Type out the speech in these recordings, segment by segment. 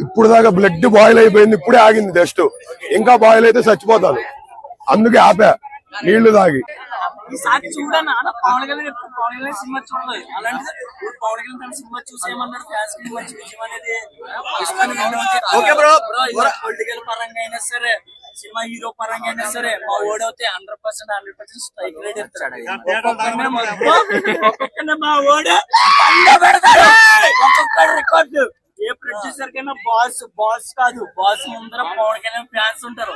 ఇప్పుడు దాకా blood boil అయిపోయింది, ఇప్పుడే ఆగింది జస్ట్. ఇంకా బాయిల్ అయితే చచ్చిపోతాను, అందుకే ఆపా నీళ్లు తాగి. పొలిటికల్ పరంగా అయినా సరే, సినిమా హీరో పరంగా అయినా సరే, మా ఓడైతే 100% స్ట్రైక్ రేట్ ఇస్తాడు. ఒక్కొక్కనే మా ఓడే ఒక్కొక్క రికార్డు. ఏ ప్రొడ్యూసర్ కైనా బాస్ కాదు, బాస్ ముందర పవన్ కళ్యాణ్ ఫ్యాన్స్ ఉంటారు.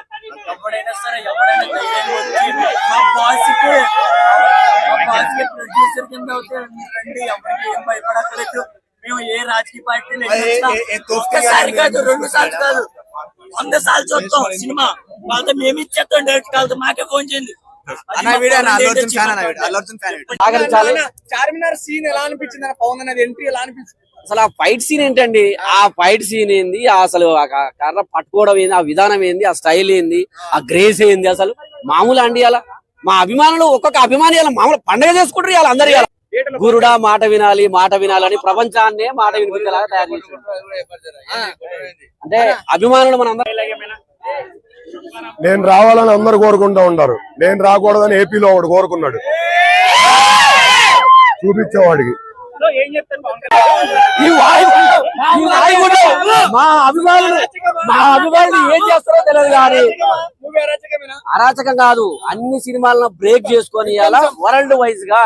ఎవడైనా సరే, ఎవడైనా మా బాస్ కి ప్రొడ్యూసర్ కింద అవుతే రండి, ఎవరికి ఏం భయపడక్కలేదు. మేము ఏ రాజకీయ పార్టీలు ఒక్కసారి కాదు, 2 సార్లు కాదు, 100 సార్లు చూస్తాం సినిమా. వాళ్ళతో మేము ఇచ్చేస్తాం డైరెక్ట్ కాదు, మాకే ఫోన్ చేయండి. చార్మినార్ సీన్ ఎలా అనిపించింది? పవన్ అనేది ఎంట్రీ ఎలా అనిపించింది? అసలు ఆ ఫైట్ సీన్ ఏంటండి? ఆ ఫైట్ సీన్ ఏంది, అసలు కర్ర పట్టుకోవడం ఏంది, ఆ విధానం ఏంది, ఆ స్టైల్ ఏంది, ఆ గ్రేస్ ఏంది, అసలు మామూలు అండి. అలా మా అభిమానులు, ఒక్కొక్క అభిమాని ఇలా మామూలు పండుగ చేసుకుంటారు ఇలా అందరు. ఇలా గురుడా మాట వినాలి, మాట వినాలని ప్రపంచాన్నే మాట వినిపించేలాగా తయారు చేశారు. అంటే అభిమానులు మన అందరూ. నేను రావాలని అందరు కోరుకుంటా ఉంటారు, నేను రాకూడదని ఏపీలో ఒకడు కోరుకున్నాడు, చూపించేవాడికి. మా అభిమానులు ఏం చేస్తారో తెలియదు కానీ అరాచకం కాదు. అన్ని సినిమాలను బ్రేక్ చేసుకొని ఇలా వరల్డ్ వైజ్ గా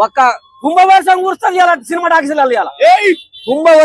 ఒక్క కుంభవర్షం కూర్చొని సినిమా టాకీస్ కుంభ